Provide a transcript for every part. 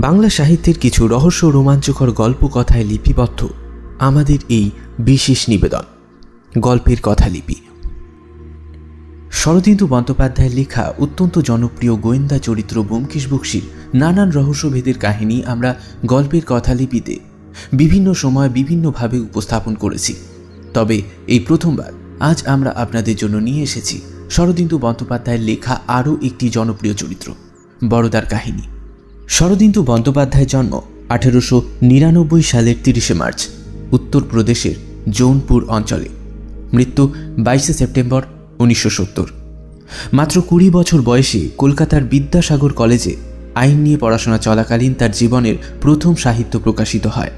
বাংলা সাহিত্যের কিছু রহস্য রোমাঞ্চকর গল্প কথায় লিপিবদ্ধ আমাদের এই বিশেষ নিবেদন গল্পের কথালিপি। শরদিন্দু বন্দ্যোপাধ্যায়ের লেখা অত্যন্ত জনপ্রিয় গোয়েন্দা চরিত্র ব্যোমকেশ বক্সীর নানান রহস্যভেদের কাহিনী আমরা গল্পের কথালিপিতে বিভিন্ন সময় বিভিন্নভাবে উপস্থাপন করেছি। তবে এই প্রথমবার আজ আমরা আপনাদের জন্য নিয়ে এসেছি শরদিন্দু বন্দ্যোপাধ্যায়ের লেখা আরও একটি জনপ্রিয় চরিত্র বরদার কাহিনী। শরদিন্দু বন্দ্যোপাধ্যায়ের জন্ম 1899 সালের 30শে মার্চ উত্তরপ্রদেশের জৌনপুর অঞ্চলে। মৃত্যু 22শে সেপ্টেম্বর 1970। মাত্র 20 বছর বয়সে কলকাতার বিদ্যাসাগর কলেজে আইন নিয়ে পড়াশোনা চলাকালীন তার জীবনের প্রথম সাহিত্য প্রকাশিত হয়।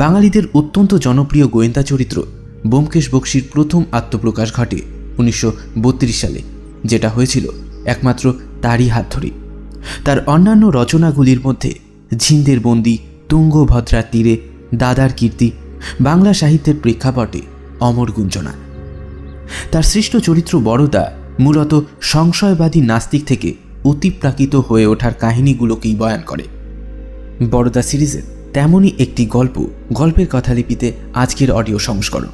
বাঙালিদের অত্যন্ত জনপ্রিয় গোয়েন্দা চরিত্র ব্যোমকেশ বক্সীর প্রথম আত্মপ্রকাশ ঘটে 1932 সালে, যেটা হয়েছিল একমাত্র তারই হাত ধরে। তার অন্যান্য রচনাগুলির মধ্যে ঝিন্দের বন্দি, তুঙ্গভদ্রার তীরে, দাদার কীর্তি, বাংলা সাহিত্যের প্রেক্ষাপটে অমর গুঞ্জনা। তার সৃষ্ট চরিত্র বরদা মূলত সংশয়বাদী নাস্তিক থেকে অতিপ্রাকৃত হয়ে ওঠার কাহিনীগুলোকেই বয়ান করে। বরদা সিরিজের তেমনই একটি গল্পের কথালিপিতে আজকের অডিও সংস্করণ।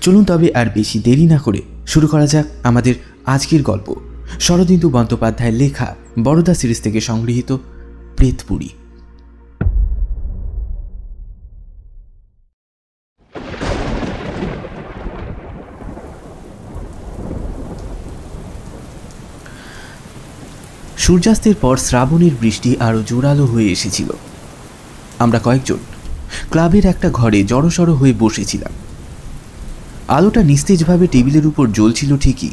চলুন তবে আর বেশি দেরি না করে শুরু করা যাক আমাদের আজকের গল্প, শরদিন্দু বন্দ্যোপাধ্যায়ের লেখা বরদা সিরিজ থেকে সংগৃহীত প্রেতপুরী। সূর্যাস্তের পর শ্রাবণের বৃষ্টি আরও জোরালো হয়ে এসেছিল। আমরা কয়েকজন ক্লাবের একটা ঘরে জড়সড় হয়ে বসেছিলাম। আলোটা নিস্তেজভাবে টেবিলের উপর জ্বলছিল ঠিকই,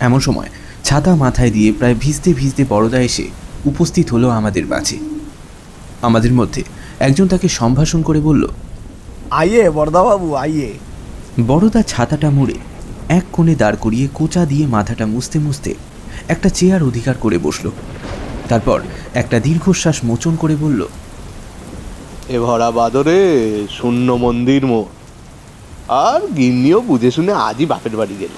এমন সময় ছাতা মাথায় দিয়ে প্রায় ভিজতে ভিজতে বরদা এসে উপস্থিত হলো আমাদের মাঝে। আমাদের মধ্যে একজন তাকে সম্ভাষণ করে বলল, আইয়ে বরদাবাবু আইয়ে। বরদা ছাতাটা মুড়ে এক কোণে দাঁড় করিয়ে কোচা দিয়ে মাথাটা মুছতে মুছতে একটা চেয়ার অধিকার করে বসল। তারপর একটা দীর্ঘশ্বাস মোচন করে বলল, এ ভরা বাদরে শূন্য মন্দির মো, আর গিন্নিও বুঝে শুনে আজই বাপের বাড়ি গেল।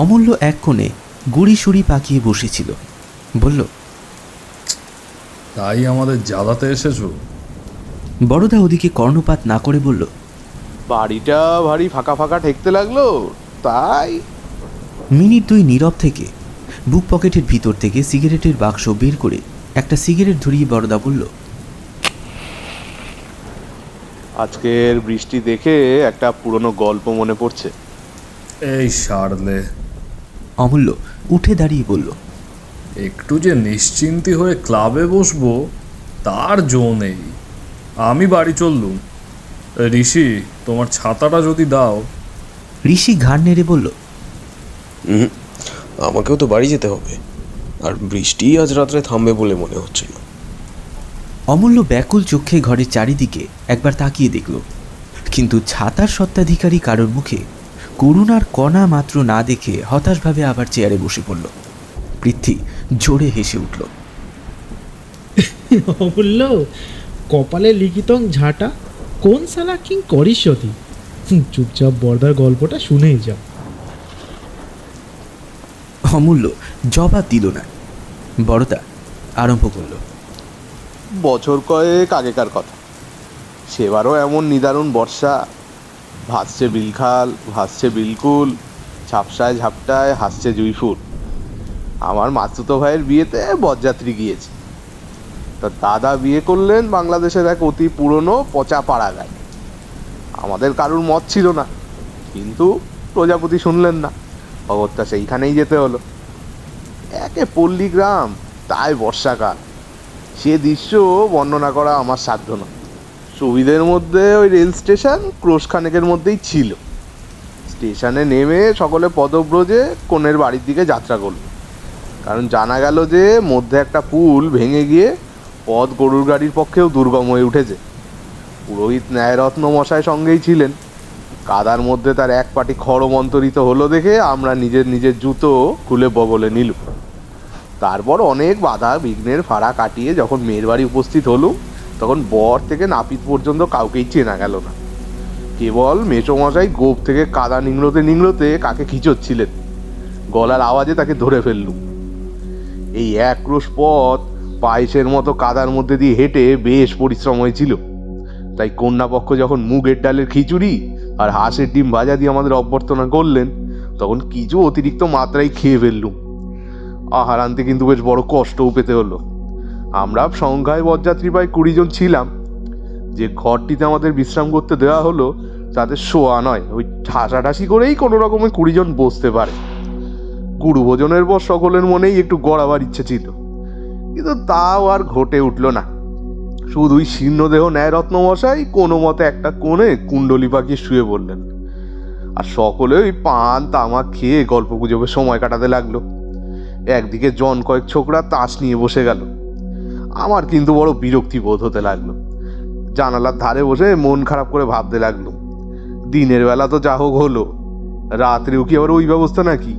অমূল্য এক কোণে গুড়ি সুড়ি পাকিয়ে বসেছিল, বলল, তাই আমাদের জ্বালাতে এসেছো? বড়দা ওদিকে কর্ণপাত না করে বলল, বাড়িটা ভারী ফাঁকা ফাঁকা ঠেকতে লাগলো, তাই। মিনিট দুই নীরব থেকে বুক পকেটের ভিতর থেকে সিগারেটের বাক্স বের করে একটা সিগারেট ধরিয়ে বড়দা বলল, আজকের বৃষ্টি দেখে একটা পুরনো গল্প মনে পড়ছে। এই সারলে। অমূল্য উঠে দাঁড়িয়ে বলল, একটু যে নিশ্চিন্তি হয়ে ক্লাবে বসবো তার জো নেই। আমি বাড়ি চললুম। ঋষি, তোমার ছাতাটা যদি দাও। ঋষি ঘাড় নেড়ে বলল, আমাকেও তো বাড়ি যেতে হবে, আর বৃষ্টি আজ রাত্রে থামবে বলে মনে হচ্ছে না। অমূল্য ব্যাকুল চোখে ঘরের চারিদিকে একবার তাকিয়ে দেখল, কিন্তু ছাতার সত্ত্বাধিকারী কারোর মুখে করুণার কণা মাত্র না দেখে হতাশভাবে আবার চেয়ারে বসে পড়ল। পৃথ্বী জোরে হেসে উঠল, অমূল্য, কপালে লিখিতং ঝাঁটা, কোন সালা কিং করিষ্যতি। চুপচাপ বরদার গল্পটা শুনেই যাও। অমূল্য জবাব দিল না। বড়দা আরম্ভ করল, বছর কয়েক আগেকার কথা। সেবারও এমন নিদারুণ বর্ষা। ভাসছে বিলখাল, ভাসছে বিলকুল, ঝাপসায় ঝাপটায় হাসছে জুঁইফুল। আমার মাতুতো ভাইয়ের বিয়েতে বরযাত্রী গিয়েছে। তা দাদা বিয়ে করলেন বাংলাদেশের এক অতি পুরনো পচা পাড়াগায়। আমাদের কারুর মত ছিল না, কিন্তু প্রজাপতি শুনলেন না, অগত্যা সেইখানেই যেতে হলো। একে পল্লী গ্রাম, তাই বর্ষাকাল। সে দৃশ্য বর্ণনা করা আমার সাধ্য নয়। সুবিধের মধ্যে ওই রেল স্টেশন ক্রোশখানেকের মধ্যেই ছিল। স্টেশনে নেমে সকলে পদব্রজে কনের বাড়ির দিকে যাত্রা করল, কারণ জানা গেল যে মধ্যে একটা পুল ভেঙে গিয়ে পথ গরুর গাড়ির পক্ষেও দুর্গম হয়ে উঠেছে। পুরোহিত ন্যায়রত্ন মশাই সঙ্গেই ছিলেন। কাদার মধ্যে তার এক পাটি খড়মন্তরিত হলো দেখে আমরা নিজের নিজের জুতো খুলে বগলে নিলুম। তারপর অনেক বাধা বিঘ্নের ফাড়া কাটিয়ে যখন মেয়ের বাড়ি উপস্থিত হলুম, তখন বর থেকে নাপিত পর্যন্ত কাউকেই চেনা গেল না। কেবল মেসোমশাই গোপ থেকে কাদা নিংড়োতে নিংড়োতে কাকে খিচোচ্ছিলেন। গলার আওয়াজে তাকে ধরে ফেললুম। এই এক ক্রোশ পথ বাইশের মতো কাদার মধ্যে দিয়ে হেঁটে বেশ পরিশ্রম হয়েছিল। তাই কন্যাপক্ষ যখন মুগের ডালের খিচুড়ি আর হাঁসের ডিম ভাজা দিয়ে আমাদের অভ্যর্থনা করলেন, তখন কিছু অতিরিক্ত মাত্রায় খেয়ে ফেললুম। আহার আনতে কিন্তু বেশ বড় কষ্টও পেতে হলো। আমরা সংখ্যায় বরযাত্রী প্রায় 20 জন ছিলাম। যে ঘরটিতে আমাদের বিশ্রাম করতে দেওয়া হলো তাতে শোয়া নয়, ওই ঠাসাঠাসি করেই কোনো রকমে 20 জন বসতে পারে। গুরু ভোজনের পর সকলের মনেই একটু গড়াবার ইচ্ছে ছিল, কিন্তু তাও আর ঘটে উঠল না। শুধুই শীর্ণদেহ ন্যায়রত্ন মশাই কোনো মতে একটা কোণে কুণ্ডলি পাকিয়ে শুয়ে পড়লেন, আর সকলে ওই পান তামাক খেয়ে গল্প গুজবে সময় কাটাতে লাগলো। একদিকে জন কয়েক ছোকরা তাস নিয়ে বসে গেল। আমার কিন্তু বড় বিরক্তি বোধ হতে লাগলো। জানালার ধারে বসে মন খারাপ করে ভাবতে লাগলো, দিনের বেলা তো যা হোক হলো, রাত্রেও কি আবার ওই ব্যবস্থা নাকি?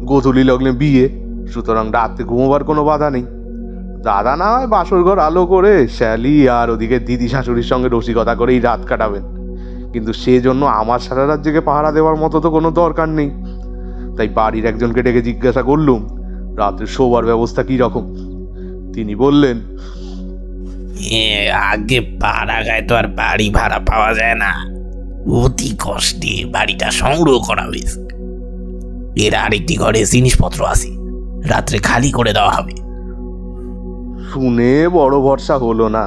গোধূলি লগ্নে বিয়ে, সুতরাং রাতে ঘুমোবার কোনো বাধা নেই। দাদা না হয় বাসর ঘর আলো করে শ্যালি আর ওদিকে দিদি শাশুড়ির সঙ্গে রসিকতা করেই রাত কাটাবেন, কিন্তু সেজন্য আমার সারা রাত জেগে পাহারা দেওয়ার মতো তো কোনো দরকার নেই। তাই বাড়ির একজনকে ডেকে জিজ্ঞাসা করলুম রাত্রে শোবার ব্যবস্থা কি রকম। তিনি বললেন, আগে পাড়া গায়ে তো আর বাড়ি ভাড়া পাওয়া যায় না, অতি কষ্টে বাড়িটা সংগ্রহ করা হয়েছে। এর আরেকটি ঘরে জিনিসপত্র আছে, রাত্রে খালি করে দেওয়া হবে। শুনে বড় ভরসা হলো না।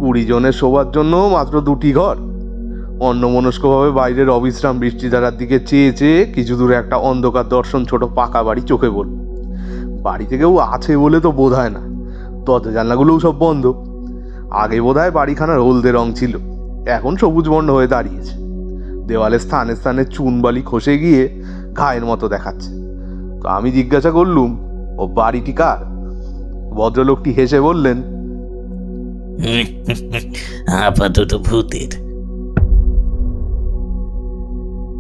20 জনের শোবার জন্য মাত্র 2টি ঘর। অন্যমনস্কভাবে বাইরের অবিশ্রাম বৃষ্টিধারার দিকে চেয়ে চেয়ে কিছু দূরে একটা অন্ধকার দর্শন ছোট পাকা বাড়ি চোখে পড়ল। বাড়িতে কেউ আছে বলে তো বোধ হয় না, দরজা জানলাগুলোও সব বন্ধ। আগে বোধ হয় বাড়িখানার হলদে রং ছিল, এখন সবুজ বর্ণ হয়ে দাঁড়িয়েছে। দেওয়ালে স্থানে স্থানে চুনবালি খসে গিয়ে ঘায়ের মতো দেখাচ্ছে। তো আমি জিজ্ঞাসা করলুম, ও বাড়িটি কার? ভদ্রলোকটি হেসে বললেন, আপাতত ভূতের।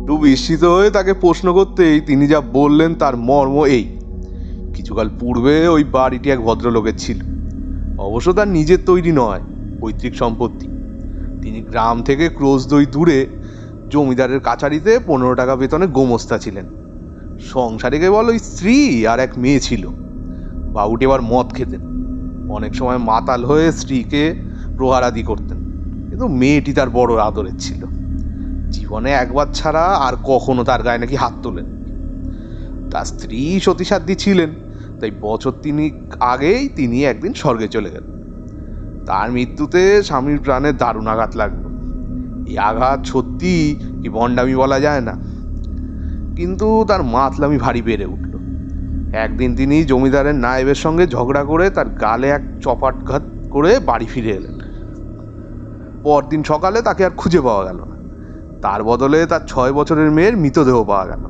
একটু বিস্মিত হয়ে তাকে প্রশ্ন করতেই তিনি যা বললেন তার মর্ম এই, কিছুকাল পূর্বে ওই বাড়িটি এক ভদ্রলোকের ছিল। অবশ্য তার নিজের তৈরি নয়, পৈতৃক সম্পত্তি। তিনি গ্রাম থেকে ক্রোশদই দূরে জমিদারের কাছারিতে 15 টাকা বেতনে গোমস্তা ছিলেন। সংসারে কেবল ওই স্ত্রী আর এক মেয়ে ছিল। বাবুটি এবার মদ খেতেন, অনেক সময় মাতাল হয়ে স্ত্রীকে প্রহারাদি করতেন, কিন্তু মেয়েটি তার বড় আদরের ছিল। জীবনে একবার ছাড়া আর কখনো তার গায়ে নাকি হাত তোলেন। তার স্ত্রী সতীসাধ্যী ছিলেন, তাই বছর 3 আগেই তিনি একদিন স্বর্গে চলে গেলেন। তার মৃত্যুতে স্বামীর প্রাণে দারুণ আঘাত লাগলো। এই আঘাত সত্যি কি ভণ্ডামি বলা যায় না, কিন্তু তার মাতলামি ভারী বেড়ে উঠল। একদিন তিনি জমিদারের নায়েবের সঙ্গে ঝগড়া করে তার গালে এক চপাটঘাত করে বাড়ি ফিরে এলেন। পরদিন সকালে তাকে আর খুঁজে পাওয়া গেল না। তার বদলে তার 6 বছরের মেয়ের মৃতদেহ পাওয়া গেল।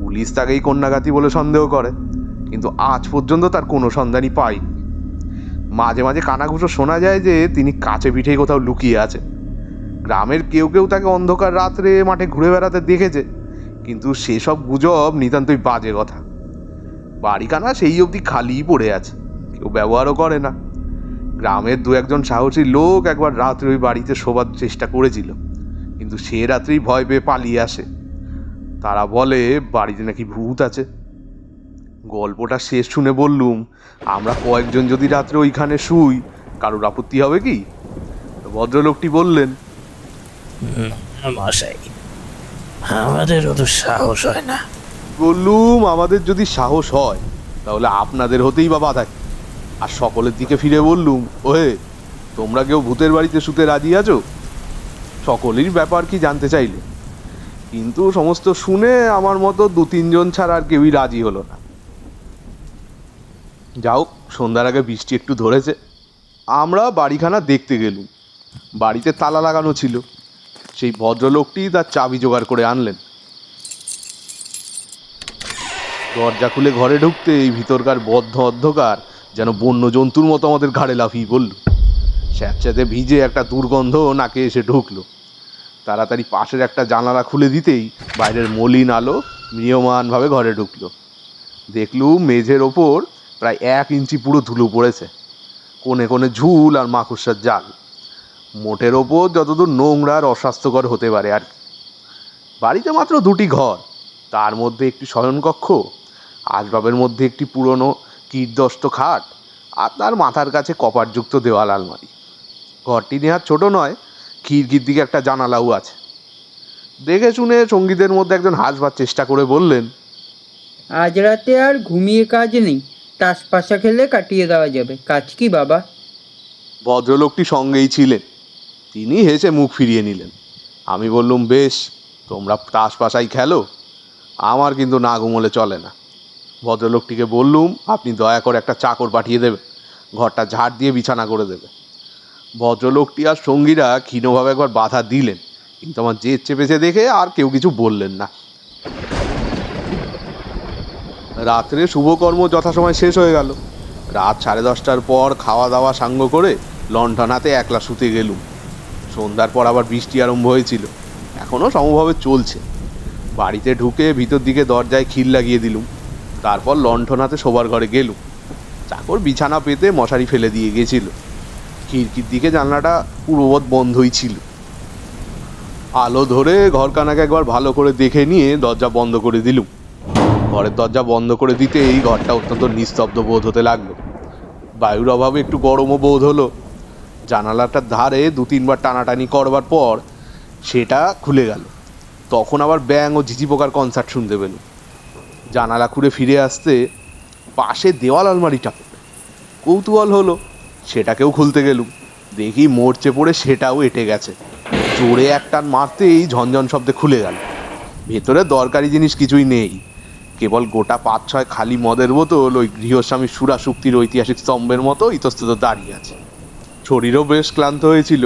পুলিশ তাকেই কন্যাঘাতী বলে সন্দেহ করে, কিন্তু আজ পর্যন্ত তার কোনো সন্ধানই পায়নি। মাঝে মাঝে কানাঘুষো শোনা যায় যে তিনি কাছে পিঠেই কোথাও লুকিয়ে আছেন। গ্রামের কেউ কেউ তাকে অন্ধকার রাত্রে মাঠে ঘুরে বেড়াতে দেখেছে, কিন্তু সেসব গুজব নিতান্তই বাজে কথা। বাড়িখানা সেই অবধি খালিই পড়ে আছে, কেউ ব্যবহারও করে না। গ্রামের 2-1 সাহসী লোক একবার রাত্রে ওই বাড়িতে শোবার চেষ্টা করেছিল, কিন্তু সে রাত্রেই ভয় পেয়ে পালিয়ে আসে। তারা বলে বাড়িতে নাকি ভূত আছে। গল্পটা শেষ শুনে বললুম, আমরা কয়েকজন যদি রাত্রে ওইখানে শুই, কারোর আপত্তি হবে কি? ভদ্রলোকটি বললেন, মশাই, আমাদেরও তো সাহস হয় না। বললুম, আমাদের যদি সাহস হয় তাহলে আপনাদের হতেই বা বাধা কি? আর সকলের দিকে ফিরে বললুম, ওহে, তোমরা কেউ ভূতের বাড়িতে শুতে রাজি আছো? সকলেরই ব্যাপার কি জানতে চাইলে, কিন্তু সমস্ত শুনে আমার মতো 2-3 জন ছাড়া আর কেউই রাজি হলো না। যাও, সন্ধ্যার আগে বৃষ্টি একটু ধরেছে। আমরা বাড়িখানা দেখতে গেলুম। বাড়িতে তালা লাগানো ছিল। সেই ভদ্রলোকটি তার চাবি জোগাড় করে আনলেন। দরজা খুলে ঘরে ঢুকতে এই ভিতরকার বদ্ধ অন্ধকার যেন বন্য জন্তুর মতো আমাদের ঘাড়ে লাফিয়ে পড়ল। স্যাঁতস্যাঁতে ভিজে একটা দুর্গন্ধ নাকে এসে ঢুকলো। তাড়াতাড়ি পাশের একটা জানালা খুলে দিতেই বাইরের মলিন আলো ম্রিয়মানভাবে ঘরে ঢুকলো। দেখলুম মেঝের ওপর প্রায় 1 ইঞ্চি পুরো ধুলো পড়েছে, কোণে কোণে ঝুল আর মাকড়সার জাল। মোটের ওপর যতদূর নোংরা আর অস্বাস্থ্যকর হতে পারে আর কি। বাড়িতে মাত্র 2টি ঘর, তার মধ্যে একটি শয়নকক্ষ, আসবাবের মধ্যে একটি পুরনো কীটদস্ত খাট আর তার মাথার কাছে কপারযুক্ত দেওয়াল আলমারি। ঘরটি নেহাত ছোট নয়, খিড়কির দিকে একটা জানালাও আছে। দেখে শুনে সঙ্গীদের মধ্যে একজন হাসবার চেষ্টা করে বললেন, আজ রাতে আর ঘুমিয়ে কাজ নেই, তাস পাশা খেলে কাটিয়ে দেওয়া যাবে। কাজ কি বাবা? ভদ্রলোকটি সঙ্গেই ছিলেন। তিনি হেসে মুখ ফিরিয়ে নিলেন। আমি বললুম, বেশ, তোমরা তাস পাশাই খেলো, আমার কিন্তু না ঘুমোলে চলে না। ভদ্রলোকটিকে বললুম, আপনি দয়া করে একটা চাকর পাঠিয়ে দেবে, ঘরটা ঝাড় দিয়ে বিছানা করে দেবে। ভদ্রলোকটি আর সঙ্গীরা ক্ষীণভাবে একবার বাধা দিলেন, কিন্তু আমার জেদ চেপেছে দেখে আর কেউ কিছু বললেন না। রাত্রে শুভকর্ম যথাসময় শেষ হয়ে গেল। রাত 10:30টার পর খাওয়া দাওয়া সাঙ্গ করে লণ্ঠন হাতে একলা শুতে গেলুম। সন্ধ্যার পর আবার বৃষ্টি আরম্ভ হয়েছিল, এখনও সমভাবে চলছে। বাড়িতে ঢুকে ভিতর দিকে দরজায় খিল লাগিয়ে দিলুম। তারপর লণ্ঠন হাতে শোবার ঘরে গেলুম। চাকর বিছানা পেতে মশারি ফেলে দিয়ে গেছিল। খিড়কির দিকে জানলাটা পূর্ববৎ বন্ধই ছিল। আলো ধরে ঘরখানাকে একবার ভালো করে দেখে নিয়ে দরজা বন্ধ করে দিলুম। ঘরের দরজা বন্ধ করে দিতেই ঘরটা অত্যন্ত নিস্তব্ধ বোধ হতে লাগলো। বায়ুর অভাবে একটু গরমও বোধ হলো। জানালাটার ধারে 2-3বার টানাটানি করবার পর সেটা খুলে গেল। তখন আবার ব্যাঙ ও ঝিঝি পোকার কনসার্ট শুনতে পেলুম। জানালা খুঁড়ে ফিরে আসতে পাশে দেওয়াল আলমারিটা কৌতূহল হলো, সেটাকেও খুলতে গেলুম। দেখি মরচে পড়ে সেটাও এঁটে গেছে। জোরে এক টান মারতেই ঝনঝন শব্দে খুলে গেল। ভেতরে দরকারি জিনিস কিছুই নেই, কেবল গোটা 5-6 খালি মদের বোতল ওই গৃহস্বামী সুরা শুক্তির ঐতিহাসিক স্তম্ভের মতো ইতস্তত দাঁড়িয়ে আছে। শরীরও বেশ ক্লান্ত হয়েছিল,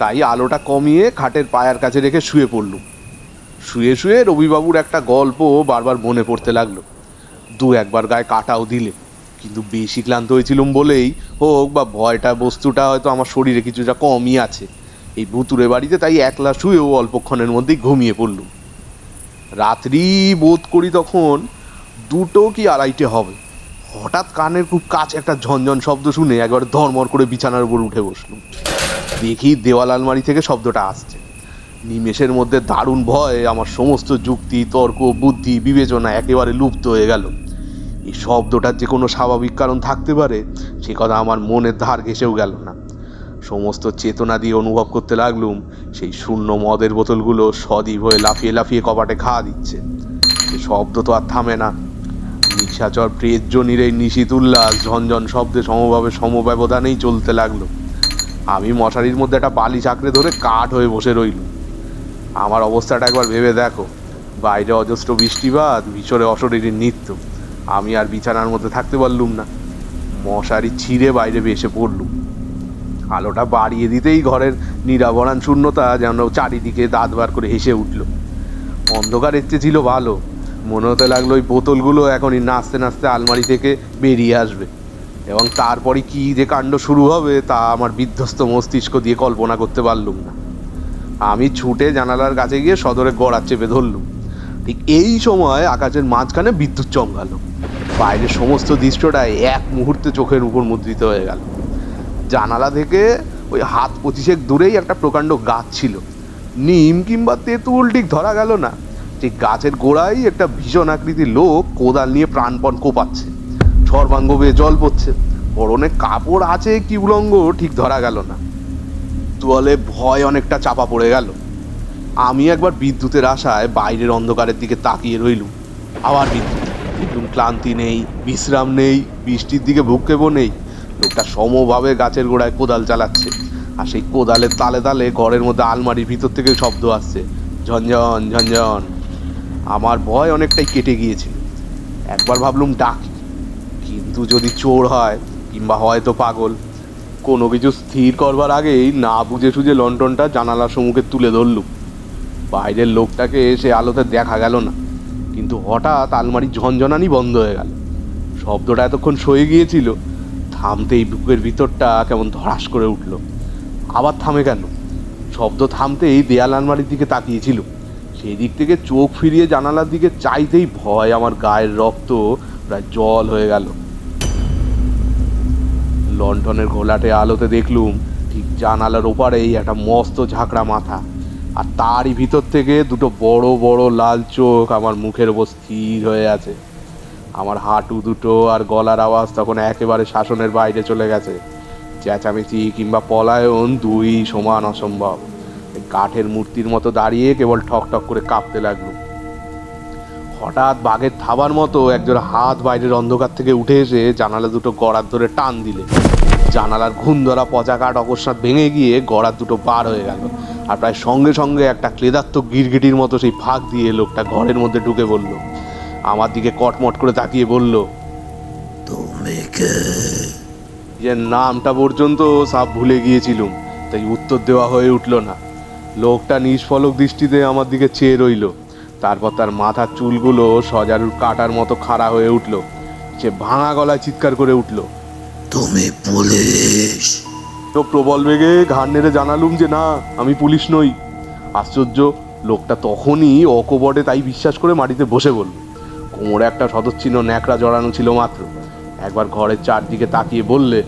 তাই আলোটা কমিয়ে খাটের পায়ার কাছে রেখে শুয়ে পড়লুম। শুয়ে শুয়ে রবিবাবুর একটা গল্প বারবার মনে পড়তে লাগলো। 2-1বার গায়ে কাটাও দিলে, কিন্তু বেশি ক্লান্ত হয়েছিলুম বলেই হোক বা ভয়টা বস্তুটা হয়তো আমার শরীরে কিছুটা কমই আছে, এই ভুতুরে বাড়িতে তাই একলা শুয়েও অল্পক্ষণের মধ্যেই ঘুমিয়ে পড়লুম। রাত্রি বোধ করি তখন 2টো কি 2:30 হবে। হঠাৎ কানের খুব কাছে একটা ঝনঝন শব্দ শুনে একবার ধর্মর করে বিছানার উপর উঠে বসলুম। দেখি দেওয়াল আলমারি থেকে শব্দটা আসছে। নিমেষের মধ্যে দারুণ ভয়ে আমার সমস্ত যুক্তি, তর্ক, বুদ্ধি, বিবেচনা একেবারে লুপ্ত হয়ে গেল। এই শব্দটার যে কোনো স্বাভাবিক কারণ থাকতে পারে সে কথা আমার মনের ধার ঘেঁষেও গেল না। সমস্ত চেতনা দিয়ে অনুভব করতে লাগলুম সেই শূন্য মদের বোতলগুলো সজীব হয়ে লাফিয়ে লাফিয়ে কপাটে খাওয়া দিচ্ছে। সে শব্দ তো আর থামে না। নিশাচর প্রেতজনীর এই নিশীত উল্লাস ঝনঝন শব্দে সমভাবে সমব্যবধানেই চলতে লাগলো। আমি মশারির মধ্যে একটা বালিশ আঁকড়ে ধরে কাঠ হয়ে বসে রইলুম। আমার অবস্থাটা একবার ভেবে দেখো, বাইরে অজস্র বৃষ্টিপাত, ভিতরে অশরীরীর নৃত্য। আমি আর বিছানার মধ্যে থাকতে পারলুম না, মশারি ছিঁড়ে বাইরে এসে পড়লুম। আলোটা বাড়িয়ে দিতেই ঘরের নিরাবরণ শূন্যতা যেন চারিদিকে দাঁত বার করে হেসে উঠল। অন্ধকার এর চেয়ে ছিল ভালো, মনে হতে লাগলো ওই বোতলগুলো এখনই নাচতে নাচতে আলমারি থেকে বেরিয়ে আসবে, এবং তারপরে কি যে কাণ্ড শুরু হবে তা আমার বিধ্বস্ত মস্তিষ্ক দিয়ে কল্পনা করতে পারলুম না। আমি ছুটে জানালার কাছে গিয়ে সদরে গড়া চেপে ধরলুম। ঠিক এই সময় আকাশের মাঝখানে বিদ্যুৎ চমকালো। বাইরের সমস্ত দৃশ্যটা এক মুহূর্তে চোখের উপর মুদ্রিত হয়ে গেল। জানালা থেকে ওই 25 দূরেই একটা প্রকাণ্ড গাছ ছিল। নিম কিংবা তেঁতুল ঠিক ধরা গেল না, ঠিক গাছের গোড়ায় একটা ভীষণ আকৃতির লোক কোদাল নিয়ে প্রাণপণ কোপাচ্ছে। সর্বাঙ্গ বেয়ে জল পড়ছে, পরনে কাপড় আছে কি উলঙ্গ ঠিক ধরা গেল না। তোয়ালে ভয় অনেকটা চাপা পড়ে গেল। আমি একবার বিদ্যুতের আশায় বাইরের অন্ধকারের দিকে তাকিয়ে রইলুম। আবার বিদ্যুৎ, দেখলুম ক্লান্তি নেই, বিশ্রাম নেই, বৃষ্টির দিকে ভুক্ষেপও নেই। লোকটা সমভাবে গাছের গোড়ায় কোদাল চালাচ্ছে, আর সেই কোদালের তালে তালে ঘরের মধ্যে আলমারির ভিতর থেকে শব্দ আসছে, ঝনঝন ঝনঝন। আমার ভয় অনেকটাই কেটে গিয়েছিল। একবার ভাবলুম ডাকি, কিন্তু যদি চোর হয় কিংবা হয়তো পাগল। কোনো কিছু স্থির করবার আগেই না বুঝে সুঝে লণ্ঠনটা জানালার সম্মুখে তুলে ধরলুম। বাইরের লোকটাকে সে আলোতে দেখা গেল না, কিন্তু হঠাৎ আলমারির ঝনঝনানি বন্ধ হয়ে গেল। শব্দটা এতক্ষণ সয়ে গিয়েছিল, থামতেই বুকের ভিতরটা কেমন ধড়াস করে উঠল। আবার থামে গেল। শব্দ থামতেই দেয়াল আলমারির দিকে তাকিয়েছিল। সেই দিক থেকে চোখ ফিরিয়ে জানালার দিকে চাইতেই ভয় আমার গায়ের রক্ত প্রায় জল হয়ে গেল। লণ্ঠনের ঘোলাটে আলোতে দেখলুম ঠিক জানালার ওপারেই একটা মস্ত ঝাঁকড়া মাথা, আর তারই ভিতর থেকে দুটো বড় বড় লাল চোখ আমার মুখের উপর স্থির হয়ে আছে। আমার হাঁটু দুটো আর গলার আওয়াজ তখন একেবারে শাসনের বাইরে চলে গেছে। চেঁচামেচি কিংবা পলায়ন দুই সমান অসম্ভব। কাঠের মূর্তির মতো দাঁড়িয়ে কেবল ঠক ঠক করে কাঁপতে লাগলো। হঠাৎ বাঘের থাবার মতো একজোড়া হাত বাইরের অন্ধকার থেকে উঠে এসে জানালা দুটো গড়ার ধরে টান দিলে জানালার ঘুম ধরা পচা কাঠ অকস্মাৎ ভেঙে গিয়ে গড়ার দুটো বার হয়ে গেল। আর প্রায় সঙ্গে সঙ্গে একটা ক্লেদাত্মক গিরগিটির মতো সেই ফাঁক দিয়ে লোকটা ঘরের মধ্যে ঢুকে বলল। আমার দিকে কটমট করে তাকিয়ে বলল, তুমি কে? যে নামটা পর্যন্ত সব ভুলে গিয়েছিলুম, তাই উত্তর দেওয়া হয়ে উঠল না। লোকটা নিষ্ফলক দৃষ্টিতে আমার দিকে চেয়ে রইল। তারপর তার মাথার চুলগুলো সজারুর কাটার মতো খাড়া হয়ে উঠল। সে ভাঙা গলায় চিৎকার করে উঠল, তুমি পুলিশ? তো প্রবল বেগে ঘাড় নেড়ে জানালুম যে না, আমি পুলিশ নই। আশ্চর্য, লোকটা তখনই অকপটে তাই বিশ্বাস করে মাটিতে বসে বলল। কোমরে একটা শতচ্ছিন্ন ন্যাকড়া জড়ানো ছিল মাত্র। একবার ঘরের চারদিকে তাকিয়ে বললে,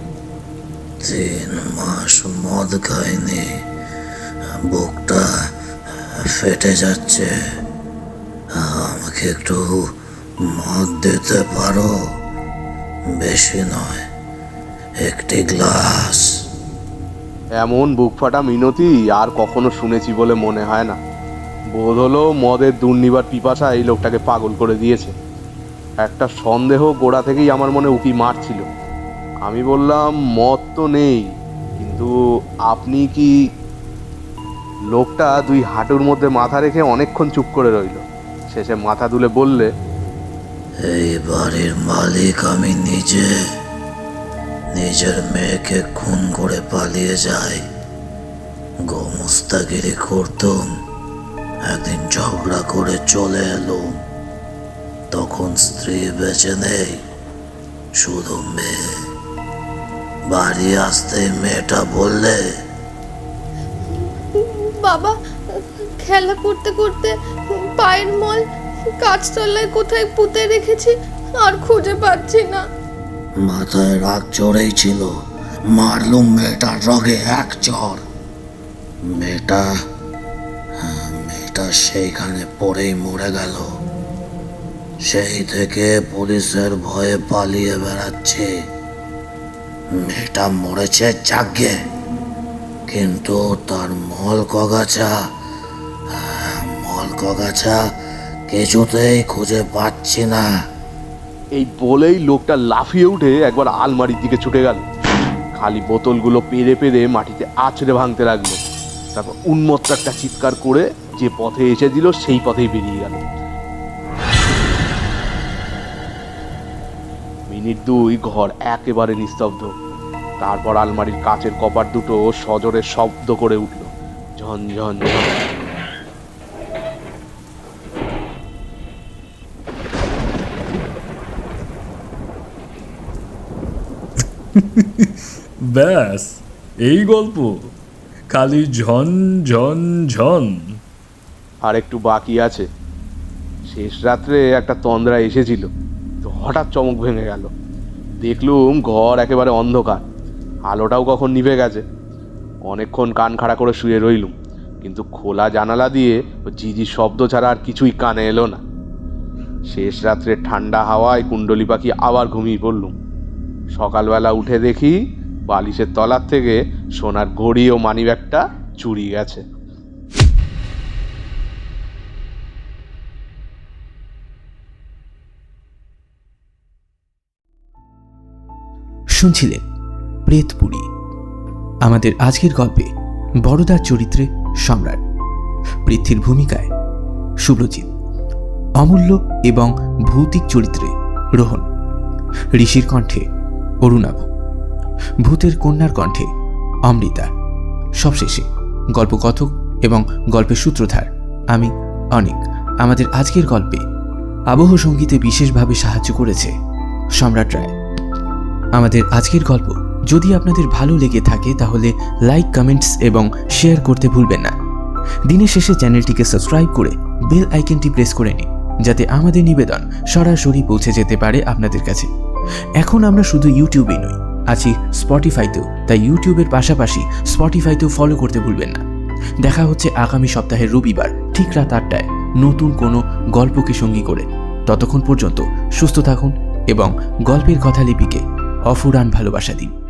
3 মাস মদ খাইনি, বুকটা ফেটে যাচ্ছে, আমাকে একটু মদ দিতে পারো? বেশি নয়, 1 গ্লাস। এমন বুক ফাটা মিনতি আর কখনো শুনেছি বলে মনে হয় না। বোধ হলো মদের দুর্নিবার পিপাসা এই লোকটাকে পাগল করে দিয়েছে। একটা সন্দেহ গোড়া থেকেই আমার মনে উকি মারছিল। আমি বললাম, মদ তো নেই, কিন্তু আপনি কি? লোকটা 2 হাঁটুর মধ্যে মাথা রেখে অনেকক্ষণ চুপ করে রইল। শেষে মাথা তুলে বললে, এই বাড়ির মালিক আমি নিজে। নিজের মেয়েকে খুন করে পালিয়ে যাই, গোমস্তাগিরি করতুম। একদিন ঝগড়া করে চলে এলো, তখন স্ত্রী বেঁচে নেই, শুধু মেয়ে। বাড়ি আসতে মেয়েটা বললে, বাবা, খেলা করতে করতে পায়ের মল গাছতলায় কোথায় পুঁতে রেখেছি, আর খুঁজে পাচ্ছি না। মাথায় রাগ চড়েই ছিল, মারলুম মেয়েটার রগে 1 চড়। মেয়েটা সেইখানে পড়েই মরে গেল। সেই থেকে পুলিশের ভয়ে পালিয়ে বেড়াচ্ছি। মেয়েটা মরেছে জাগে, কিন্তু তার মল কগাছা কিছুতেই খুঁজে পাচ্ছি না। এই বলেই লোকটা লাফিয়ে উঠে একবার আলমারির দিকে ছুটে গেল। খালি বোতলগুলো পেরে পেরে মাটিতে আছড়ে ভাঙতে লাগলো। তারপর উন্মত্ত একটা চিৎকার করে যে পথে এসেছিল সেই পথেই বেরিয়ে গেল। মিনিট 2 ঘর একেবারে নিস্তব্ধ। তারপর আলমারির কাচের কপাট দুটো সজোরে শব্দ করে উঠল, ঝনঝন ঝন। ব্যাস, এই গল্প, খালি ঝন ঝন ঝন। আর একটু বাকি আছে। শেষ রাত্রে একটা তন্দ্রা এসেছিল, তো হঠাৎ চমক ভেঙে গেল। দেখলুম ঘর একেবারে অন্ধকার, আলোটাও কখন নিভে গেছে। অনেকক্ষণ কান খাড়া করে শুয়ে রইলুম, কিন্তু খোলা জানালা দিয়ে ঝিঝি শব্দ ছাড়া আর কিছুই কানে এলো না। শেষ রাত্রে ঠান্ডা হাওয়ায় কুণ্ডলি পাখি আবার ঘুমিয়ে পড়লুম। সকালবেলা উঠে দেখি বালিশের তলার থেকে সোনার ঘড়ি ও মানিব্যাগটা চুরি গেছে। শুনছিলেন প্রেতপুরী। আমাদের আজকের গল্পে বড়দার চরিত্রে সম্রাট, পৃথ্বীর ভূমিকায় শুভ্রজিৎ, অমূল্য এবং ভৌতিক চরিত্রে রোহন, ঋষির কণ্ঠে অরুণাভ, ভূতের কন্যার কণ্ঠে অমৃতা, সবশেষে গল্পকথক এবং গল্পের সূত্রধার আমি অনিক। আমাদের আজকের গল্পে আবহ সঙ্গীতে বিশেষভাবে সাহায্য করেছে সম্রাট রায়। আমাদের আজকের গল্প যদি আপনাদের ভালো লেগে থাকে তাহলে লাইক, কমেন্টস এবং শেয়ার করতে ভুলবেন না। দিনের শেষে চ্যানেলটিকে সাবস্ক্রাইব করে বেল আইকনটি প্রেস করে নিন, যাতে আমাদের নিবেদন সরাসরি পৌঁছে যেতে পারে আপনাদের কাছে। এখন আমরা শুধু ইউটিউবেই নই, আছি স্পটিফাইতেও, তাই ইউটিউবের পাশাপাশি স্পটিফাইতেও ফলো করতে ভুলবেন না। দেখা হচ্ছে আগামী সপ্তাহের রবিবার ঠিক রাত 8টায় নতুন কোনো গল্পকে সঙ্গী করে। ততক্ষণ পর্যন্ত সুস্থ থাকুন এবং গল্পের কথা লিপিকে অফুরান ভালোবাসা দিন।